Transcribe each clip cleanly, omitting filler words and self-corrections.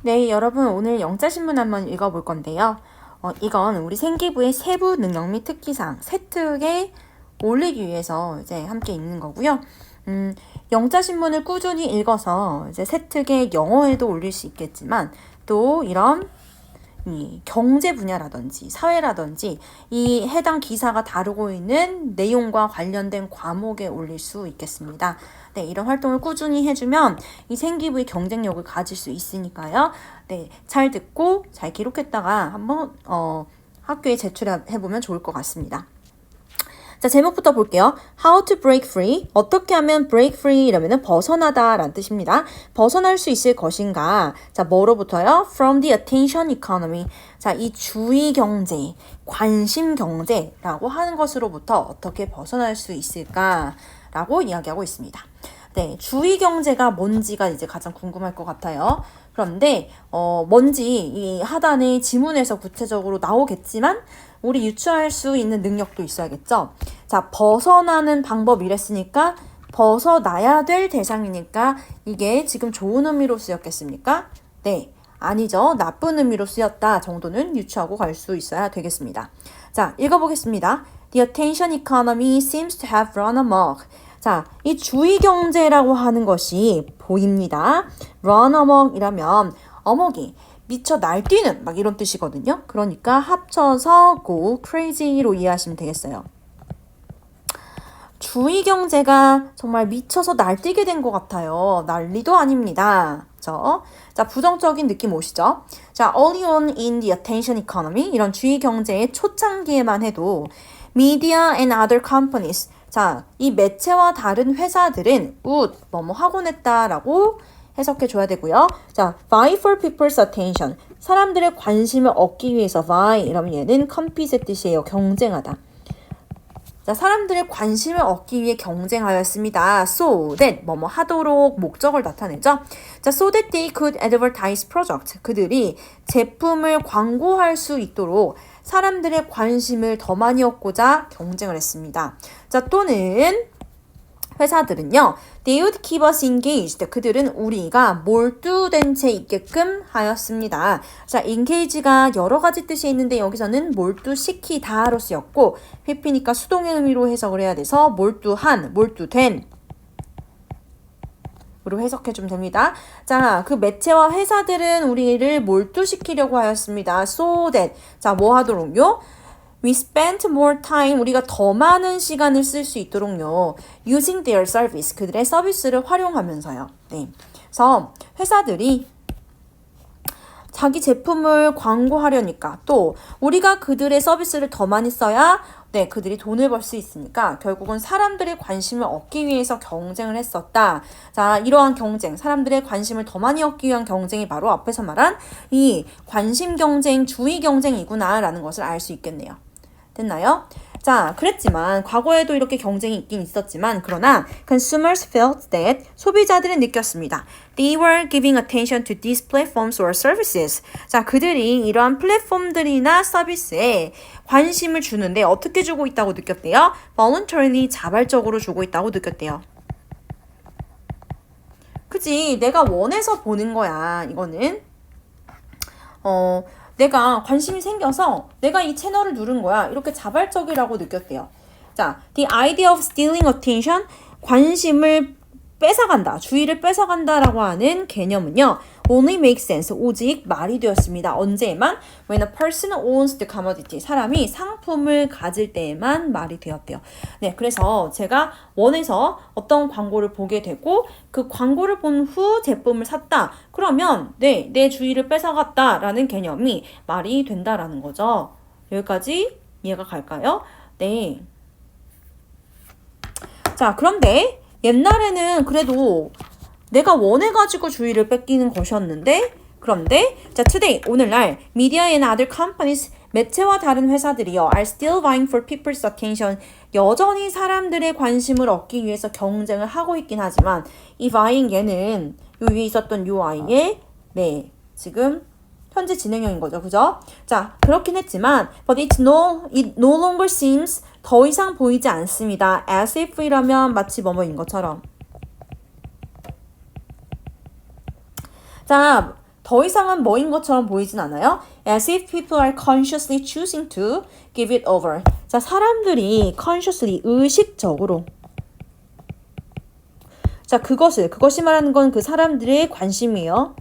네, 여러분 오늘 영자신문 한번 읽어볼 건데요. 이건 우리 생기부의 세부 능력 및 특기사항 세특에 올리기 위해서 이제 함께 읽는 거고요. 영자신문을 꾸준히 읽어서 이제 세특에 영어에도 올릴 수 있겠지만 또 이런 이 경제 분야라든지 사회라든지 이 해당 기사가 다루고 있는 내용과 관련된 과목에 올릴 수 있겠습니다. 네, 이런 활동을 꾸준히 해주면 이 생기부의 경쟁력을 가질 수 있으니까요. 네, 잘 듣고 잘 기록했다가 한번 학교에 제출해보면 좋을 것 같습니다. 자, 제목부터 볼게요. How to break free. 어떻게 하면 break free 이러면은 벗어나다 라는 뜻입니다. 벗어날 수 있을 것인가. 자, 뭐로부터요? From the attention economy. 자, 이 주의 경제, 관심 경제라고 하는 것으로부터 어떻게 벗어날 수 있을까? 라고 이야기하고 있습니다. 네, 주의 경제가 뭔지가 이제 가장 궁금할 것 같아요. 그런데 뭔지 이 하단의 지문에서 구체적으로 나오겠지만 우리 유추할 수 있는 능력도 있어야겠죠. 자, 벗어나는 방법 이랬으니까 벗어나야 될 대상이니까 이게 지금 좋은 의미로 쓰였겠습니까? 네, 아니죠. 나쁜 의미로 쓰였다 정도는 유추하고 갈 수 있어야 되겠습니다. 자, 읽어보겠습니다. The attention economy seems to have run amok. 자, 이 주의 경제라고 하는 것이 보입니다. run amok이라면 어목이 미쳐 날뛰는 막 이런 뜻이거든요. 그러니까 합쳐서 go crazy로 이해하시면 되겠어요. 주의 경제가 정말 미쳐서 날뛰게 된 것 같아요. 난리도 아닙니다. 그렇죠? 자, 부정적인 느낌 오시죠? 자, early on in the attention economy 이런 주의 경제의 초창기에만 해도 media and other companies 자, 이 매체와 다른 회사들은 would 뭐뭐 하곤 했다라고 해석해 줘야 되고요. 자, vie for people's attention. 사람들의 관심을 얻기 위해서 vie 이러면 얘는 compete의 뜻이에요. 경쟁하다. 자, 사람들의 관심을 얻기 위해 경쟁하였습니다. So that 뭐뭐 하도록 목적을 나타내죠. 자, so that they could advertise product. 그들이 제품을 광고할 수 있도록 사람들의 관심을 더 많이 얻고자 경쟁을 했습니다. 자, 또는 회사들은요. They would keep us engaged. 그들은 우리가 몰두된 채 있게끔 하였습니다. 자, engage가 여러 가지 뜻이 있는데 여기서는 몰두시키다로 쓰였고 회피니까 수동의 의미로 해석을 해야 돼서 몰두한, 몰두된 으로 해석해주면 됩니다. 자, 그 매체와 회사들은 우리를 몰두시키려고 하였습니다. So that 자, 뭐 하도록요? We spent more time, 우리가 더 많은 시간을 쓸 수 있도록요. Using their service, 그들의 서비스를 활용하면서요. 네. 그래서 회사들이 자기 제품을 광고하려니까 또 우리가 그들의 서비스를 더 많이 써야 네, 그들이 돈을 벌 수 있으니까 결국은 사람들의 관심을 얻기 위해서 경쟁을 했었다. 자, 이러한 경쟁, 사람들의 관심을 더 많이 얻기 위한 경쟁이 바로 앞에서 말한 이 관심 경쟁, 주의 경쟁이구나라는 것을 알 수 있겠네요. 됐나요? 자, 그랬지만 과거에도 이렇게 경쟁이 있긴 있었지만 그러나 consumers felt that 소비자들은 느꼈습니다. They were giving attention to these platforms or services. 자, 그들이 이러한 플랫폼들이나 서비스에 관심을 주는데 어떻게 주고 있다고 느꼈대요? voluntarily 자발적으로 주고 있다고 느꼈대요. 그지? 내가 원해서 보는 거야. 이거는 내가 관심이 생겨서 내가 이 채널을 누른 거야. 이렇게 자발적이라고 느꼈대요. 자, the idea of stealing attention, 관심을 뺏어간다, 주의를 뺏어간다라고 하는 개념은요. only makes sense, 오직 말이 되었습니다. 언제에만? when a person owns the commodity, 사람이 상품을 가질 때에만 말이 되었대요. 네, 그래서 제가 원해서 어떤 광고를 보게 되고 그 광고를 본 후 제품을 샀다. 그러면 네, 내 주의를 뺏어갔다라는 개념이 말이 된다라는 거죠. 여기까지 이해가 갈까요? 네. 자, 그런데 옛날에는 그래도 내가 원해가지고 주의를 뺏기는 것이었는데 그런데 자, today, 오늘날 media and other companies, 매체와 다른 회사들이요 are still vying for people's attention. 여전히 사람들의 관심을 얻기 위해서 경쟁을 하고 있긴 하지만 이 vying 얘는 요 위에 있었던 요 i의 네, 지금 현재 진행형인 거죠. 그죠? 자, 그렇긴 했지만 but it no longer seems 더 이상 보이지 않습니다. as if 이라면 마치 뭐뭐인 것처럼. 자, 더 이상은 뭐인 것처럼 보이진 않아요. As if people are consciously choosing to give it over. 자, 사람들이 consciously, 의식적으로. 자, 그것이 말하는 건 그 사람들의 관심이에요.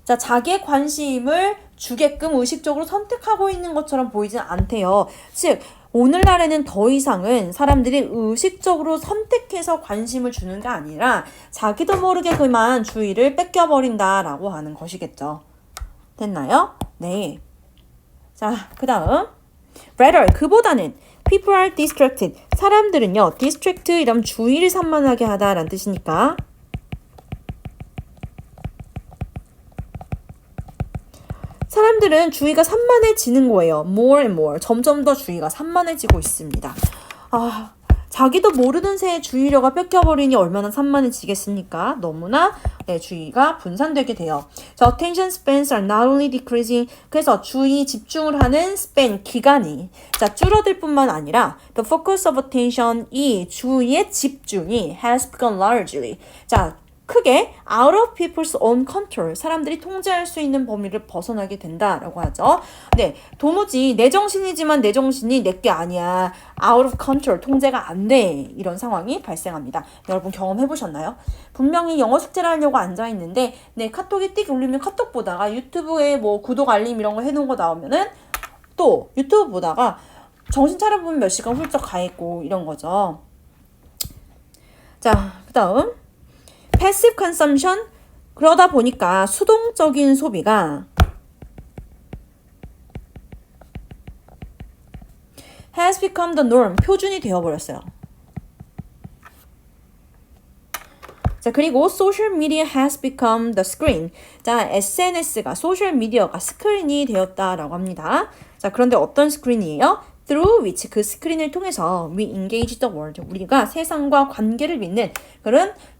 자, 자기의 관심을 주게끔 의식적으로 선택하고 있는 것처럼 보이진 않대요. 즉, 오늘날에는 더 이상은 사람들이 의식적으로 선택해서 관심을 주는 게 아니라 자기도 모르게 그만 주의를 뺏겨버린다라고 하는 것이겠죠. 됐나요? 네. 자, 그 다음. Rather, 그보다는 people are distracted. 사람들은요, distract 이러면 주의를 산만하게 하다라는 뜻이니까 사람들은 주의가 산만해지는 거예요. More and more. 점점 더 주의가 산만해지고 있습니다. 아, 자기도 모르는 새에 주의력가 뺏겨버리니 얼마나 산만해지겠습니까? 너무나 주의가 분산되게 돼요. 자, attention spans are not only decreasing. 그래서 주의 집중을 하는 span, 기간이 자 줄어들 뿐만 아니라 the focus of attention, 이 주의의 집중이 has become largely. 자, 크게 out of people's own control, 사람들이 통제할 수 있는 범위를 벗어나게 된다라고 하죠. 네, 도무지 내 정신이지만 내 정신이 내게 아니야. out of control, 통제가 안 돼. 이런 상황이 발생합니다. 여러분 경험해 보셨나요? 분명히 영어 숙제를 하려고 앉아 있는데 네, 카톡이 띡 울리면 카톡 보다가 유튜브에 뭐 구독 알림 이런 거 해놓은 거 나오면은 또 유튜브 보다가 정신 차려보면 몇 시간 훌쩍 가 있고 이런 거죠. 자, 그 다음 passive consumption, 그러다 보니까 수동적인 소비가 has become the norm, 표준이 되어버렸어요. 자, 그리고 social media has become the screen. 자, SNS가, 소셜미디어가 스크린이 되었다라고 합니다. 자, 그런데 어떤 스크린이에요? through which, 그 스크린을 통해서 we engage the world, 우리가 세상과 관계를 맺는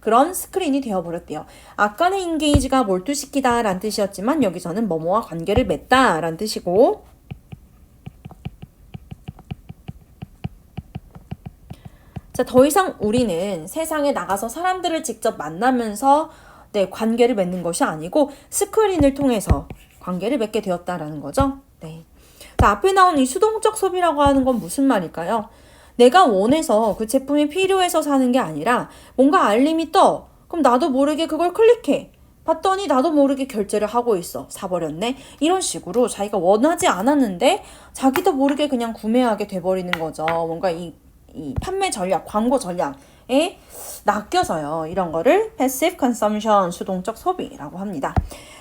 그런 스크린이 되어버렸대요. 아까는 engage가 몰두시키다 라는 뜻이었지만 여기서는 뭐뭐와 관계를 맺다 라는 뜻이고, 자, 더 이상 우리는 세상에 나가서 사람들을 직접 만나면서 관계를 맺는 것이 아니고 스크린을 통해서 관계를 맺게 되었다라는 거죠. 네. 자, 앞에 나온 이 수동적 소비라고 하는 건 무슨 말일까요? 내가 원해서 그 제품이 필요해서 사는 게 아니라 뭔가 알림이 떠. 그럼 나도 모르게 그걸 클릭해. 봤더니 나도 모르게 결제를 하고 있어. 사버렸네. 이런 식으로 자기가 원하지 않았는데 자기도 모르게 그냥 구매하게 돼버리는 거죠. 뭔가 이 판매 전략, 광고 전략에 낚여서요. 이런 거를 passive consumption, 수동적 소비라고 합니다.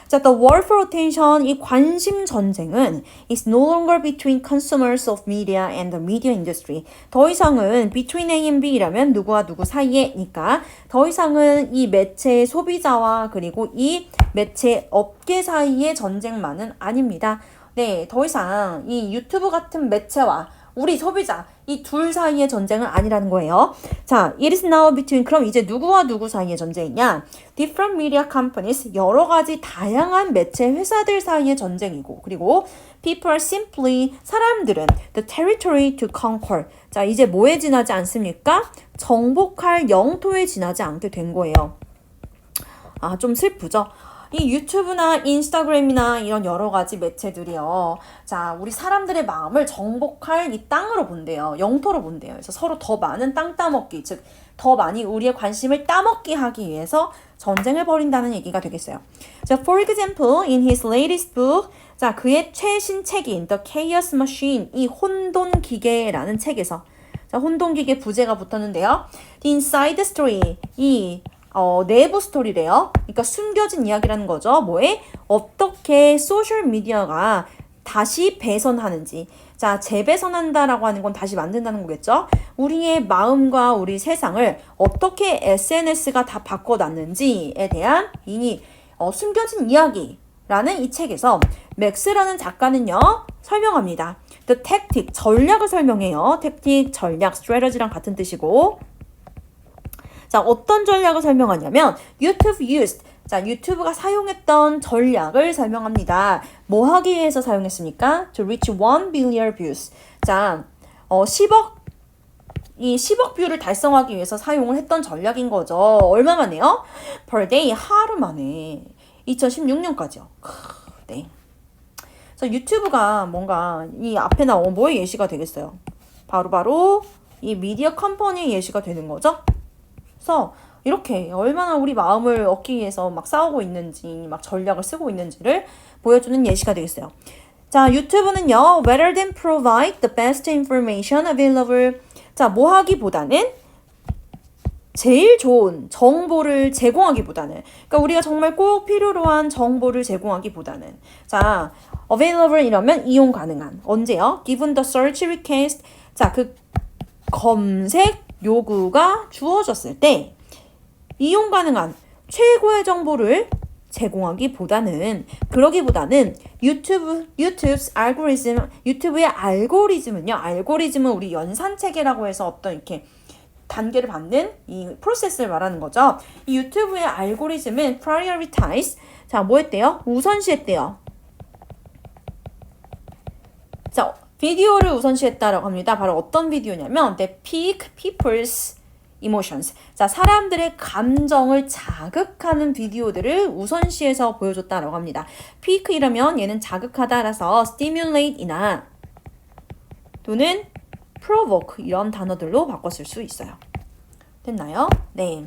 자, the war for attention, 이 관심 전쟁은 is no longer between consumers of media and the media industry. 더 이상은 between A and B라면 누구와 누구 사이에니까 더 이상은 이 매체의 소비자와 그리고 이 매체 업계 사이의 전쟁만은 아닙니다. 네, 더 이상 이 유튜브 같은 매체와 우리 소비자, 이 둘 사이의 전쟁은 아니라는 거예요. 자, it is now between, 그럼 이제 누구와 누구 사이의 전쟁이냐? Different media companies, 여러 가지 다양한 매체 회사들 사이의 전쟁이고, 그리고 people are simply, 사람들은 the territory to conquer. 자, 이제 뭐에 지나지 않습니까? 정복할 영토에 지나지 않게 된 거예요. 아, 좀 슬프죠? 이 유튜브나 인스타그램이나 이런 여러 가지 매체들이요. 자, 우리 사람들의 마음을 정복할 이 땅으로 본대요. 영토로 본대요. 그래서 서로 더 많은 땅 따먹기, 즉, 더 많이 우리의 관심을 따먹기 하기 위해서 전쟁을 벌인다는 얘기가 되겠어요. 자, for example, in his latest book, 자, 그의 최신 책인 The Chaos Machine, 이 혼돈 기계라는 책에서, 자, 혼돈 기계 부제가 붙었는데요. The inside story, 이 내부 스토리래요. 그러니까 숨겨진 이야기라는 거죠. 뭐에? 어떻게 소셜미디어가 다시 배선하는지. 자, 재배선한다라고 하는 건 다시 만든다는 거겠죠. 우리의 마음과 우리 세상을 어떻게 SNS가 다 바꿔놨는지에 대한 이 숨겨진 이야기라는 이 책에서 맥스라는 작가는요. 설명합니다. The tactic, 전략을 설명해요. tactic, 전략, strategy랑 같은 뜻이고, 자, 어떤 전략을 설명하냐면 YouTube used. 자, 유튜브가 사용했던 전략을 설명합니다. 뭐 하기 위해서 사용했습니까? To reach 1 billion views. 자, 10억 뷰를 달성하기 위해서 사용을 했던 전략인 거죠. 얼마 만에요? Per day, 하루 만에. 2016년까지요. 네. 그래서 유튜브가 뭔가 이 앞에 나온 뭐의 예시가 되겠어요? 바로 이 미디어 컴퍼니의 예시가 되는 거죠. 그래서 이렇게 얼마나 우리 마음을 얻기 위해서 막 싸우고 있는지, 막 전략을 쓰고 있는지를 보여주는 예시가 되겠어요. 자, 유튜브는요, rather than provide the best information available. 자, 뭐 하기보다는 제일 좋은 정보를 제공하기보다는, 그러니까 우리가 정말 꼭 필요로 한 정보를 제공하기보다는, 자, available 이러면 이용 가능한. 언제요? given the search request. 자, 그 검색 요구가 주어졌을 때 이용 가능한 최고의 정보를 제공하기보다는, 그러기보다는 유튜브의 알고리즘은요, 알고리즘은 우리 연산체계라고 해서 어떤 이렇게 단계를 받는 이 프로세스를 말하는 거죠. 이 유튜브의 알고리즘은 prioritize, 자, 뭐 했대요? 우선시했대요. 자, 비디오를 우선시했다라고 합니다. 바로 어떤 비디오냐면 the pique people's emotions. 자, 사람들의 감정을 자극하는 비디오들을 우선시해서 보여줬다라고 합니다. pique 이라면 얘는 자극하다라서 stimulate이나 또는 provoke 이런 단어들로 바꿨을 수 있어요. 됐나요? 네.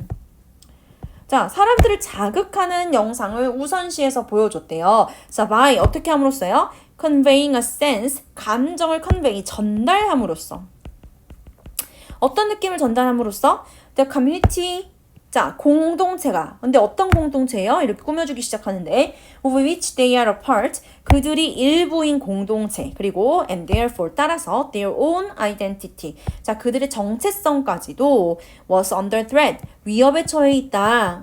자, 사람들을 자극하는 영상을 우선시해서 보여줬대요. 자, by 어떻게 함으로써요? conveying a sense, 감정을 convey, 전달함으로써. 어떤 느낌을 전달함으로써? The community, 자, 공동체가. 근데 어떤 공동체예요? 이렇게 꾸며주기 시작하는데 of which they are a part, 그들이 일부인 공동체. 그리고 and therefore 따라서 their own identity. 자, 그들의 정체성까지도 was under threat, 위협에 처해 있다.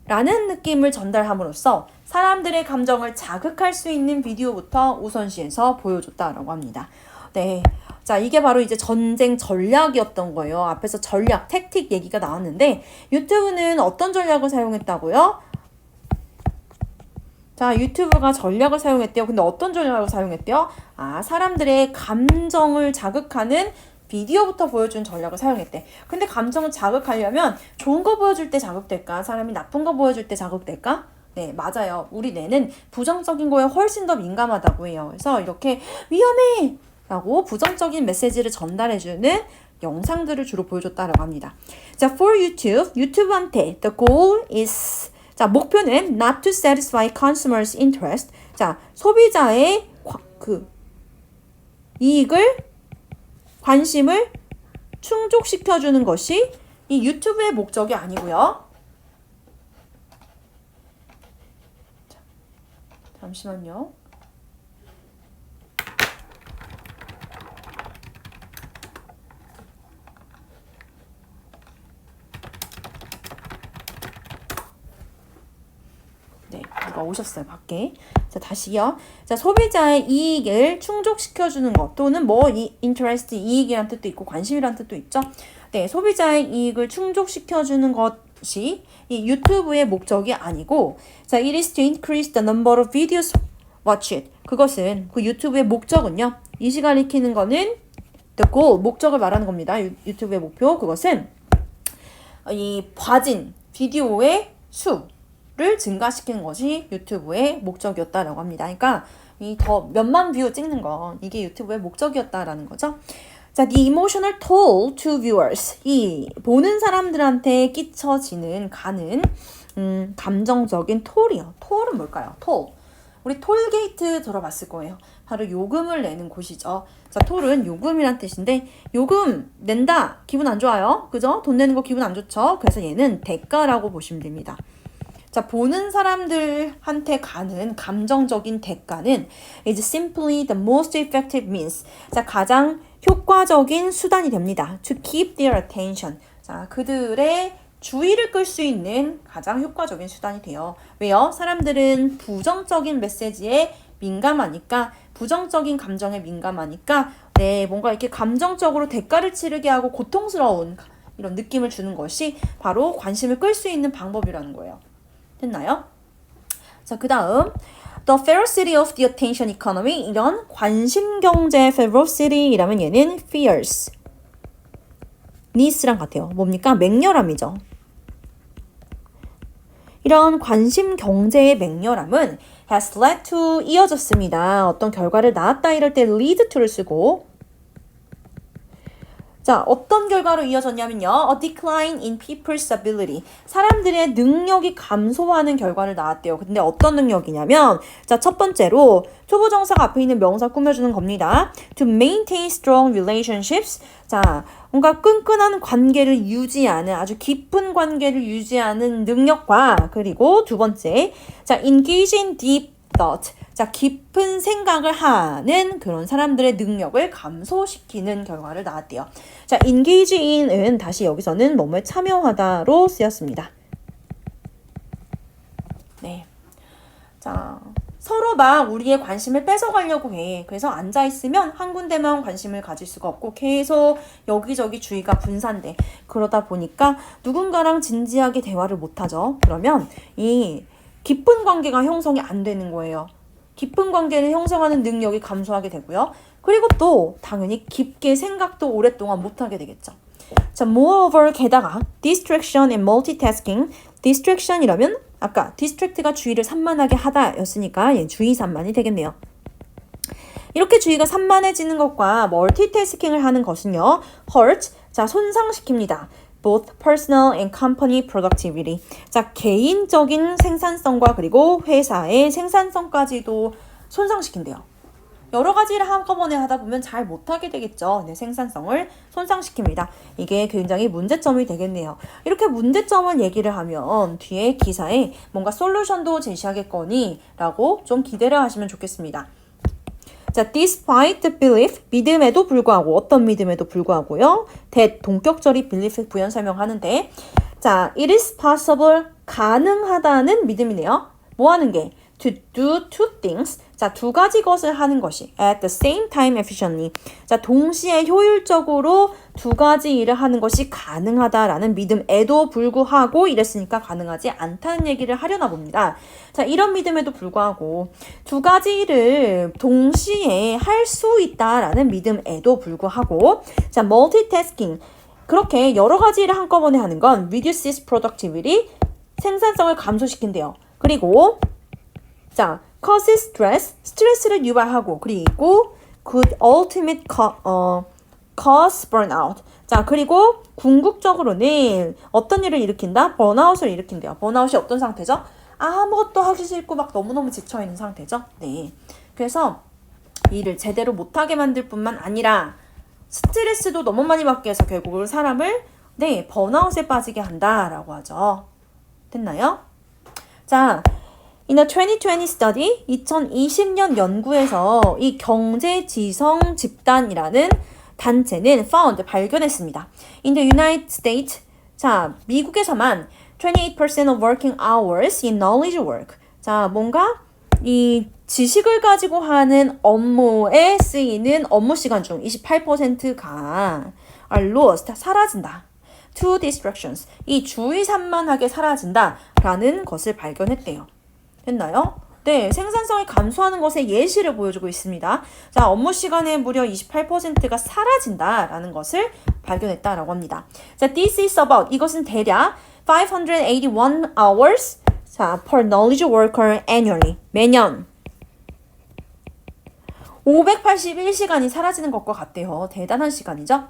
라는 느낌을 전달함으로써 사람들의 감정을 자극할 수 있는 비디오부터 우선시해서 보여줬다라고 합니다. 네. 자, 이게 바로 이제 전쟁 전략이었던 거예요. 앞에서 전략, 택틱 얘기가 나왔는데 유튜브는 어떤 전략을 사용했다고요? 자, 유튜브가 전략을 사용했대요. 근데 어떤 전략을 사용했대요? 아, 사람들의 감정을 자극하는 비디오부터 보여준 전략을 사용했대. 근데 감정을 자극하려면 좋은 거 보여줄 때 자극될까? 사람이 나쁜 거 보여줄 때 자극될까? 네, 맞아요. 우리 뇌는 부정적인 거에 훨씬 더 민감하다고 해요. 그래서 이렇게 위험해! 라고 부정적인 메시지를 전달해주는 영상들을 주로 보여줬다라고 합니다. 자, for YouTube, 유튜브한테 the goal is, 자, 목표는 not to satisfy consumers' interest. 자, 소비자의 이익을, 관심을 충족시켜주는 것이 이 유튜브의 목적이 아니고요. 자, 잠시만요. 네, 누가 오셨어요, 밖에. 자, 다시요. 자, 소비자의 이익을 충족시켜주는 것 또는 뭐 interest, 이익이란 뜻도 있고 관심이란 뜻도 있죠. 네, 소비자의 이익을 충족시켜주는 것이 이 유튜브의 목적이 아니고, 자, it is to increase the number of videos watched. 그것은 그 유튜브의 목적은요. 이 시간을 익히는 거는 the goal, 목적을 말하는 겁니다. 유튜브의 목표, 그것은 이 봐진 비디오의 수를 증가시키는 것이 유튜브의 목적이었다라고 합니다. 그러니까 이 더 몇만 뷰 찍는 거, 이게 유튜브의 목적이었다라는 거죠. 자, the emotional toll to viewers, 이 보는 사람들한테 끼쳐지는 가는 감정적인 톨이요. 톨은 뭘까요? 톨. 우리 톨게이트 들어봤을 거예요. 바로 요금을 내는 곳이죠. 자, 톨은 요금이란 뜻인데 요금 낸다. 기분 안 좋아요. 그죠? 돈 내는 거 기분 안 좋죠? 그래서 얘는 대가라고 보시면 됩니다. 자, 보는 사람들한테 가는 감정적인 대가는 is simply the most effective means. 자, 가장 효과적인 수단이 됩니다. To keep their attention. 자, 그들의 주의를 끌 수 있는 가장 효과적인 수단이 돼요. 왜요? 사람들은 부정적인 메시지에 민감하니까, 부정적인 감정에 민감하니까, 네, 뭔가 이렇게 감정적으로 대가를 치르게 하고 고통스러운 이런 느낌을 주는 것이 바로 관심을 끌 수 있는 방법이라는 거예요. 됐나요? 자, 그 다음 The ferocity of the attention economy. 이런 관심 경제 ferocity라면 얘는 fierce, nice랑 같아요. 뭡니까? 맹렬함이죠. 이런 관심 경제의 맹렬함은 has led to 이어졌습니다. 어떤 결과를 낳았다 이럴 때 lead to를 쓰고 자, 어떤 결과로 이어졌냐면요. A decline in people's ability. 사람들의 능력이 감소하는 결과를 낳았대요. 근데 어떤 능력이냐면 자, 첫 번째로 초보정사가 앞에 있는 명사 꾸며주는 겁니다. To maintain strong relationships. 자, 뭔가 끈끈한 관계를 유지하는 아주 깊은 관계를 유지하는 능력과 그리고 두 번째 자, engage in deep thought. 자, 깊은 생각을 하는 그런 사람들의 능력을 감소시키는 결과를 낳았대요. 자, engage in은 다시 여기서는 뭐뭐에 참여하다로 쓰였습니다. 네. 자, 서로 막 우리의 관심을 뺏어가려고 해. 그래서 앉아있으면 한 군데만 관심을 가질 수가 없고 계속 여기저기 주의가 분산돼. 그러다 보니까 누군가랑 진지하게 대화를 못하죠. 그러면 이 깊은 관계가 형성이 안 되는 거예요. 깊은 관계를 형성하는 능력이 감소하게 되고요. 그리고 또 당연히 깊게 생각도 오랫동안 못하게 되겠죠. 자, moreover 게다가 distraction and multitasking. distraction이라면 아까 distract가 주의를 산만하게 하다 였으니까 얘 주의 산만이 되겠네요. 이렇게 주의가 산만해지는 것과 멀티태스킹을 하는 것은요. hurt, 자 손상시킵니다. both personal and company productivity. 자, 개인적인 생산성과 그리고 회사의 생산성까지도 손상시킨대요. 여러 가지를 한꺼번에 하다 보면 잘 못하게 되겠죠. 네, 생산성을 손상시킵니다. 이게 굉장히 문제점이 되겠네요. 이렇게 문제점을 얘기를 하면 뒤에 기사에 뭔가 솔루션도 제시하겠거니 라고 좀 기대를 하시면 좋겠습니다. 자, despite the belief, 믿음에도 불구하고, 어떤 믿음에도 불구하고요. that, 동격절이 belief 부연 설명하는데, 자, it is possible, 가능하다는 믿음이네요. 뭐 하는 게? to do two things. 자, 두 가지 것을 하는 것이 at the same time efficiently. 자, 동시에 효율적으로 두 가지 일을 하는 것이 가능하다라는 믿음에도 불구하고 이랬으니까 가능하지 않다는 얘기를 하려나 봅니다. 자, 이런 믿음에도 불구하고 두 가지 일을 동시에 할 수 있다라는 믿음에도 불구하고 자, multitasking. 그렇게 여러 가지 일을 한꺼번에 하는 건 reduces productivity. 생산성을 감소시킨대요. 그리고 자, causes stress, 스트레스를 유발하고 그리고 could ultimate cause burnout. 자, 그리고 궁극적으로는 어떤 일을 일으킨다? 번아웃을 일으킨대요. 번아웃이 어떤 상태죠? 아무것도 하기 싫고 막 너무너무 지쳐있는 상태죠. 네. 그래서 일을 제대로 못하게 만들 뿐만 아니라 스트레스도 너무 많이 받게 해서 결국은 사람을 네, 번아웃에 빠지게 한다라고 하죠. 됐나요? 자, In a 2020 study, 2020년 연구에서 이 경제지성 집단이라는 단체는 found, 발견했습니다. In the United States, 자, 미국에서만 28% of working hours in knowledge work. 자, 뭔가 이 지식을 가지고 하는 업무에 쓰이는 업무 시간 중 28%가 are lost, 사라진다. to distractions, 이 주의 산만하게 사라진다라는 것을 발견했대요. 됐나요? 네, 생산성이 감소하는 것의 예시를 보여주고 있습니다. 자, 업무 시간에 무려 28%가 사라진다라는 것을 발견했다라고 합니다. 자, this is about, 이것은 대략 581 hours 자, per knowledge worker annually, 매년 581시간이 사라지는 것과 같대요. 대단한 시간이죠.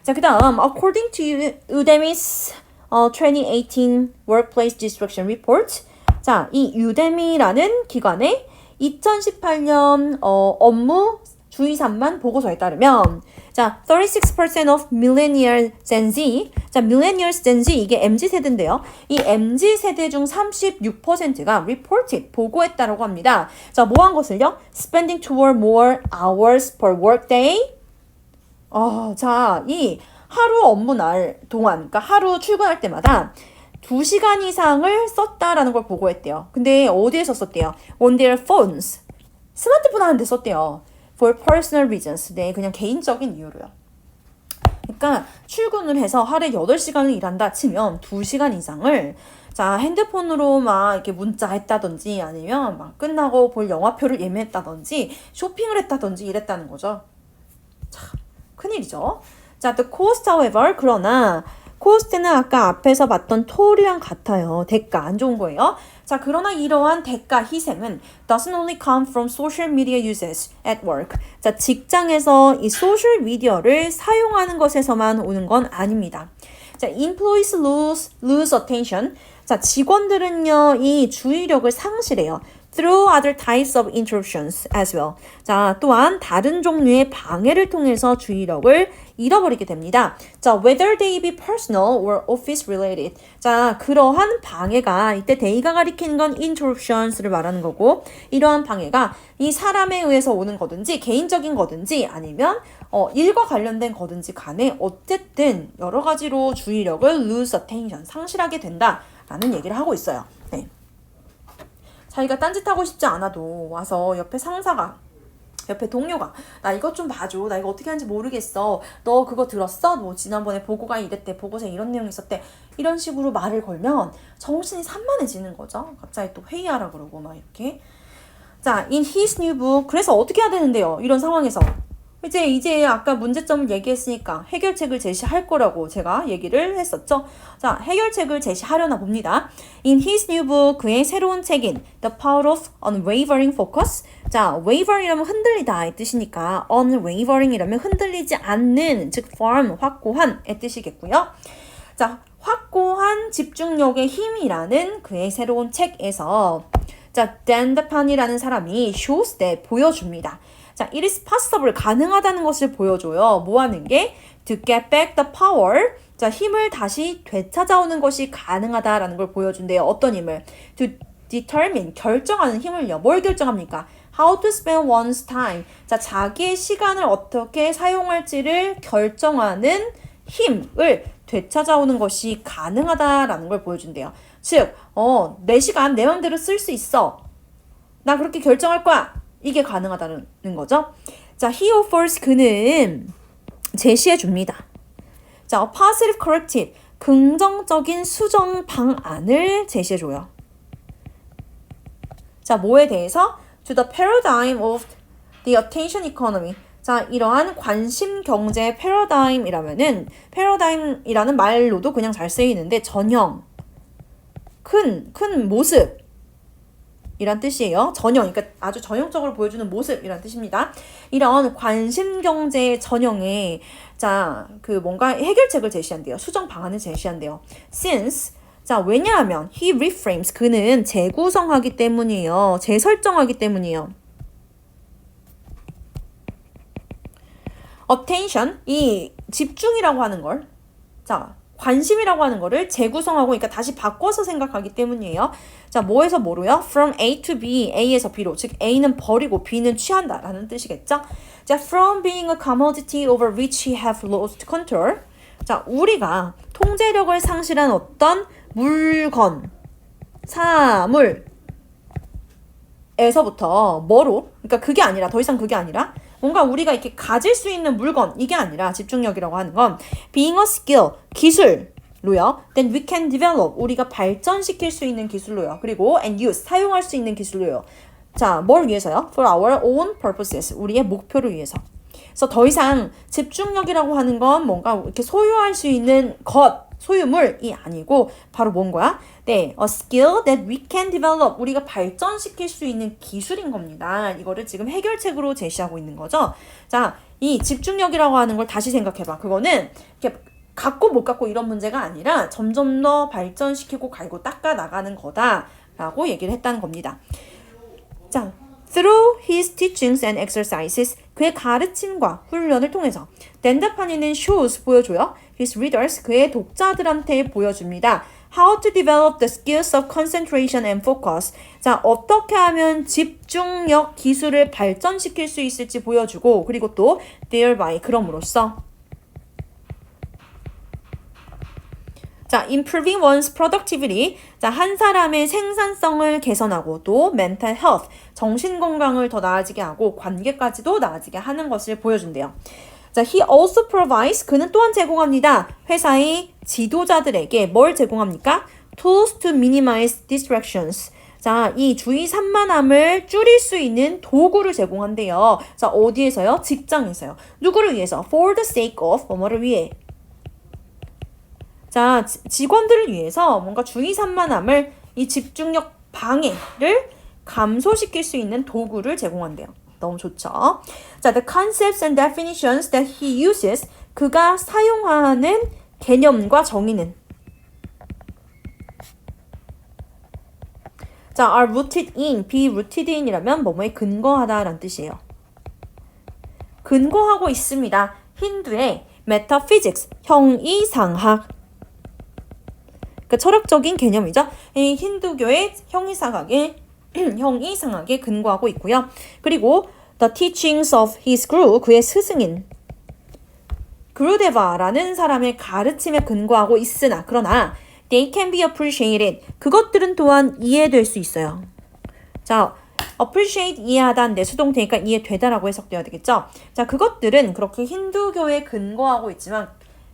자, 그 다음 according to Udemy's 2018 Workplace Distraction Report, 자, 이 유데미라는 기관의 2018년 업무 주의산만 보고서에 따르면 자, 36% of millennial Gen Z, 자, millennials Gen Z 이게 MZ 세대인데요. 이 MZ 세대 중 36%가 reported, 보고했다라고 합니다. 자, 뭐 한 것을요? spending toward more hours per workday. 자, 이 하루 업무 날 동안, 그러니까 하루 출근할 때마다 2시간 이상을 썼다라는 걸 보고했대요. 근데 어디에서 썼대요? On their phones. 스마트폰 하는데 썼대요. For personal reasons. 네, 그냥 개인적인 이유로요. 그러니까 출근을 해서 하루에 8시간을 일한다 치면 2시간 이상을 자, 핸드폰으로 막 이렇게 문자했다든지 아니면 막 끝나고 볼 영화표를 예매했다든지 쇼핑을 했다든지 이랬다는 거죠. 참, 큰일이죠. 자, the cost however, 그러나 cost는 아까 앞에서 봤던 toll이랑 같아요. 대가, 안 좋은 거예요. 자, 그러나 이러한 대가, 희생은 doesn't only come from social media uses at work. 자, 직장에서 이 소셜 미디어를 사용하는 것에서만 오는 건 아닙니다. 자, employees lose attention. 자, 직원들은요, 이 주의력을 상실해요. through other types of interruptions as well. 자, 또한 다른 종류의 방해를 통해서 주의력을 잃어버리게 됩니다. 자, whether they be personal or office related. 자, 그러한 방해가 이때 they가 가리키는 건 interruptions를 말하는 거고, 이러한 방해가 이 사람에 의해서 오는 거든지 개인적인 거든지 아니면 일과 관련된 거든지 간에 어쨌든 여러 가지로 주의력을 lose attention, 상실하게 된다라는 얘기를 하고 있어요. 네. 자기가 딴짓하고 싶지 않아도 와서 옆에 상사가, 옆에 동료가 나 이것 좀 봐줘, 나 이거 어떻게 하는지 모르겠어, 너 그거 들었어? 뭐 지난번에 보고가 이랬대, 보고서에 이런 내용이 있었대, 이런 식으로 말을 걸면 정신이 산만해지는 거죠. 갑자기 또 회의하라 그러고 막 이렇게. 자, in his new book. 그래서 어떻게 해야 되는데요? 이런 상황에서 이제 아까 문제점을 얘기했으니까 해결책을 제시할 거라고 제가 얘기를 했었죠. 자, 해결책을 제시하려나 봅니다. In his new book, 그의 새로운 책인 The Power of Unwavering Focus. 자, wavering이라면 흔들리다 의 뜻이니까 unwavering이라면 흔들리지 않는, 즉 firm, 확고한의 뜻이겠고요. 자, 확고한 집중력의 힘이라는 그의 새로운 책에서 자, Dan DePan이라는 사람이 shows that, 보여줍니다. 자, it is possible, 가능하다는 것을 보여줘요. 뭐 하는 게? To get back the power. 자, 힘을 다시 되찾아오는 것이 가능하다라는 걸 보여준대요. 어떤 힘을? To determine, 결정하는 힘을요. 뭘 결정합니까? How to spend one's time. 자, 자기의 시간을 어떻게 사용할지를 결정하는 힘을 되찾아오는 것이 가능하다라는 걸 보여준대요. 즉, 내 시간 내 맘대로 쓸 수 있어. 나 그렇게 결정할 거야. 이게 가능하다는 거죠. 자, he offers, 그는 제시해 줍니다. 자, a positive corrective, 긍정적인 수정 방안을 제시해 줘요. 자, 뭐에 대해서? To the paradigm of the attention economy. 자, 이러한 관심 경제 패러다임이라면은, 패러다임이라는 말로도 그냥 잘 쓰이는데 전형, 큰 모습 이란 뜻이에요. 전형, 그러니까 아주 전형적으로 보여주는 모습이란 뜻입니다. 이런 관심 경제의 전형에 자, 그 뭔가 해결책을 제시한대요. 수정 방안을 제시한대요. Since, 자, 왜냐하면 he reframes, 그는 재구성하기 때문이에요. 재설정하기 때문이에요. attention, 이 집중이라고 하는 걸, 자, 관심이라고 하는 거를 재구성하고, 그러니까 다시 바꿔서 생각하기 때문이에요. 자, 뭐에서 뭐로요? From A to B, A에서 B로. 즉, A는 버리고 B는 취한다 라는 뜻이겠죠? 자, from being a commodity over which we have lost control. 자, 우리가 통제력을 상실한 어떤 물건, 사물 에서부터 뭐로? 그러니까 그게 아니라, 더 이상 그게 아니라 뭔가 우리가 이렇게 가질 수 있는 물건, 이게 아니라 집중력이라고 하는 건 being a skill, 기술로요. Then we can develop, 우리가 발전시킬 수 있는 기술로요. 그리고 and use, 사용할 수 있는 기술로요. 자, 뭘 위해서요? For our own purposes, 우리의 목표를 위해서. 그래서 더 이상 집중력이라고 하는 건 뭔가 이렇게 소유할 수 있는 것, 소유물이 아니고 바로 뭔 거야? 네, a skill that we can develop. 우리가 발전시킬 수 있는 기술인 겁니다. 이거를 지금 해결책으로 제시하고 있는 거죠. 자, 이 집중력이라고 하는 걸 다시 생각해봐. 그거는 이렇게 갖고 못 갖고 이런 문제가 아니라 점점 더 발전시키고 갈고 닦아 나가는 거다라고 얘기를 했다는 겁니다. 자, through his teachings and exercises, 그의 가르침과 훈련을 통해서 Dan DePan이는 shows, 보여줘요. His readers, 그의 독자들한테 보여줍니다. How to develop the skills of concentration and focus. 자, 어떻게 하면 집중력 기술을 발전시킬 수 있을지 보여주고, 그리고 또 thereby, 그럼으로써 자, improving one's productivity. 자, 한 사람의 생산성을 개선하고 또 mental health, 정신 건강을 더 나아지게 하고 관계까지도 나아지게 하는 것을 보여준대요. 자, he also provides, 그는 또한 제공합니다. 회사의 지도자들에게 뭘 제공합니까? Tools to minimize distractions. 자, 이 주의 산만함을 줄일 수 있는 도구를 제공한대요. 자, 어디에서요? 직장에서요. 누구를 위해서? For the sake of, 뭐를 위해? 자, 직원들을 위해서 뭔가 주의 산만함을 이 집중력 방해를 감소시킬 수 있는 도구를 제공한대요. 너무 좋죠? 자, the concepts and definitions that he uses, 그가 사용하는 개념과 정의는 자, are rooted in, be rooted in이라면 뭐뭐에 근거하다라는 뜻이에요. 근거하고 있습니다. 힌두의 metaphysics, 형이상학. 그러니까 철학적인 개념이죠. 이 힌두교의 형이상학에 근거하고 있고요. 그리고 the teachings of his guru, 그의 스승인 그루데바라는 사람의 가르침에 근거하고 있으나 그러나 they can be appreciated, 그것들은 또한 이해될 수 있어요. 자, appreciate 이해하다인데 수동태니까 이해되다라고 해석되어야 되겠죠. 자, 그것들은 그렇게 힌두교에 근거하고 있지만